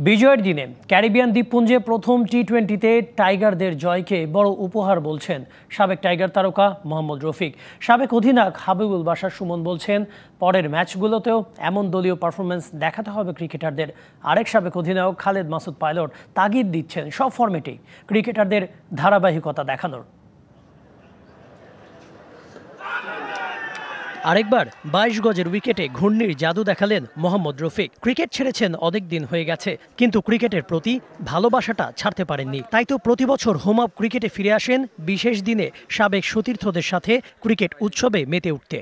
বিজয়ের দিনে ক্যারিবিয়ান দ্বীপপুঞ্জে প্রথম টি-20তে টাইগারদের জয়কে বড় উপহার বলছেন সাবেক টাইগার তারকা মোহাম্মদ রফিক। সাবেক অধিনায়ক হাবিবুল বাশার সুমন বলছেন, পরের ম্যাচগুলোতেও এমন দলীয় পারফরমেন্স দেখাতে হবে ক্রিকেটারদের। আরেক সাবেক অধিনায়ক খালেদ মাসুদ পাইলট তাগিদ দিচ্ছেন সব ফরম্যাটেই ক্রিকেটারদের ধারাবাহিকতা দেখানোর। আরেকবার ২২ গজের উইকেটে ঘূর্ণির জাদু দেখালেন মোহাম্মদ রফিক। ক্রিকেট ছেড়েছেন অনেক দিন হয়ে গেছে, কিন্তু ক্রিকেটের প্রতি ভালোবাসাটা ছাড়তে পারেননি। তাই তো প্রতি বছর হোম অফ ক্রিকেটে ফিরে আসেন বিশেষ দিনে সাবেক সতীর্থদের সাথে ক্রিকেট উৎসবে মেতে উঠতে।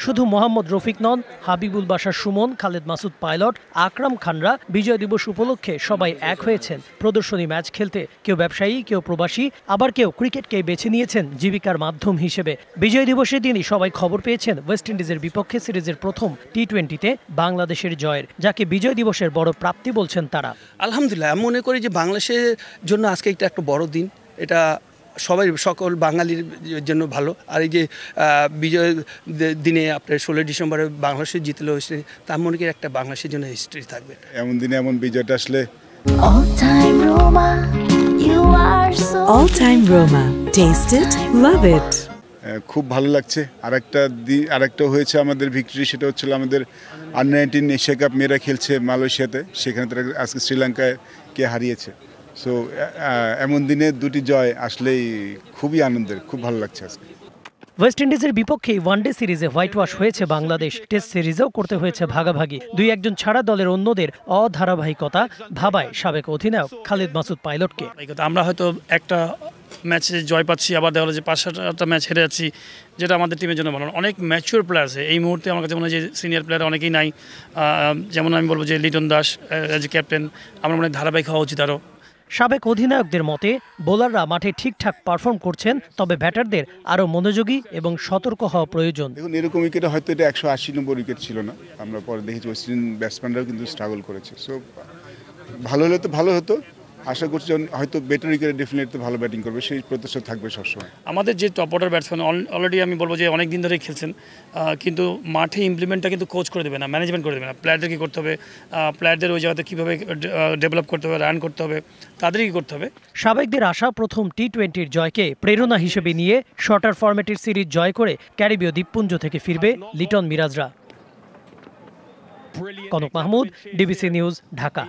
শুধু মোহাম্মদ রফিক নন, হাবিবুল বাশার সুমন, খালেদ মাসুদ পাইলট, আকরাম খানরা বিজয় দিবস উপলক্ষে সবাই এক হয়েছেন প্রদর্শনী ম্যাচ খেলতে। কেউ ব্যবসায়ী, কেউ প্রবাসী, আবার কেউ ক্রিকেটকে বেছে নিয়েছেন জীবিকার মাধ্যম হিসেবে। বিজয় দিবসের দিনই সবাই খবর পেয়েছেন ওয়েস্ট ইন্ডিজের বিপক্ষে সিরিজের প্রথম টি-20তে বাংলাদেশের জয়ের, যাকে বিজয় দিবসের বড় প্রাপ্তি বলছেন তারা। আলহামদুলিল্লাহ, আমি মনে করি যে বাংলাদেশের জন্য আজকে একটা বড় দিন। এটা সকল বাঙালির জন্য ভালো। আর এই যে বিজয় দিনে আপনার 16 ডিসেম্বরে বাংলাদেশে জিতলো, তার মনে করি একটা বাংলাদেশের জন্য হিস্ট্রি থাকবে। এমন দিনে এমন বিজয়টা আসলে All Time Roma. Taste it, love it. খুব ভালো লাগছে। আরেকটা হয়েছে আমাদের ভিক্টরি, সেটা হচ্ছিল আমাদের আন্ডার-19 এশিয়া কাপ মেয়েরা খেলছে মালয়েশিয়াতে, সেখানে তারা আজকে শ্রীলঙ্কাকে হারিয়েছে। সো এমন দিনে দুটি জয় আসলেই খুবই আনন্দের, খুব ভালো লাগছে আজকে। ওয়েস্ট ইন্ডিজের বিপক্ষে ওয়ানডে সিরিজে হোয়াইট ওয়াশ হয়েছে বাংলাদেশ। টেস্ট সিরিজেও করতে হয়েছে ভাগাভাগি। দুই একজন ছাড়া দলের অন্যদের অধারাবাহিকতা ভাবায় সাবেক অধিনায়ক খালেদ মাসুদ পাইলটকে। আমরা হয়তো একটা ম্যাচে জয় পাচ্ছি, আবার দেখা হলো যে 5-7টা ম্যাচ হেরে যাচ্ছি, যেটা আমাদের টিমের জন্য ভালো। অনেক ম্যাচিওর প্লেয়ার আছে এই মুহূর্তে, আমার কাছে মনে হয় যে সিনিয়র প্লেয়ার অনেকেই নাই। যেমন আমি বলবো যে Liton Das as a captain, আমার মনে হয় ধারাবাহিক হওয়া উচিত আরও। সাবেক অধিনায়কদের মতে বোলাররা মাঠে ঠিকঠাক পারফর্ম করছেন, তবে ব্যাটারদের আরও মনোযোগী এবং সতর্ক হওয়া প্রয়োজন। দেখুন, এরকম উইকেটে হয়তো এটা 180-90 উইকেট ছিল না। আমরা পরে দেখেছি ওয়েস্ট ইন্ডিজ ব্যাটসম্যানরাও কিন্তু স্ট্রাগল করেছে। সো ভালো হলে তো ভালো হতো। আশা করছি হয়তো বেটার উইকেটে ডেফিনেটলি ভালো ব্যাটিং করবে, সেই প্রত্যাশা থাকবে সবসময়। আমাদের যে টপ অর্ডার ব্যাটসম্যান অলরেডি আমি বলবো যে অনেক দিন ধরেই খেলছেন, কিন্তু মাঠে ইমপ্লিমেন্টটা কিন্তু কোচ করে দেবে না, ম্যানেজমেন্ট করে দেবে না। প্লেয়ারদের কী করতে হবে, প্লেয়ারদের ওই জায়গাতে কীভাবে ডেভেলপ করতে হবে, রান করতে হবে, তাদেরই কী করতে হবে। সাবেকদের আশা প্রথম টি-20র জয়কে প্রেরণা হিসেবে নিয়ে শর্টার ফরম্যাটের সিরিজ জয় করে ক্যারিবীয় দ্বীপপুঞ্জ থেকে ফিরবে লিটন মিরাজরা। Kanak Mahmud, DBC News, Dhaka.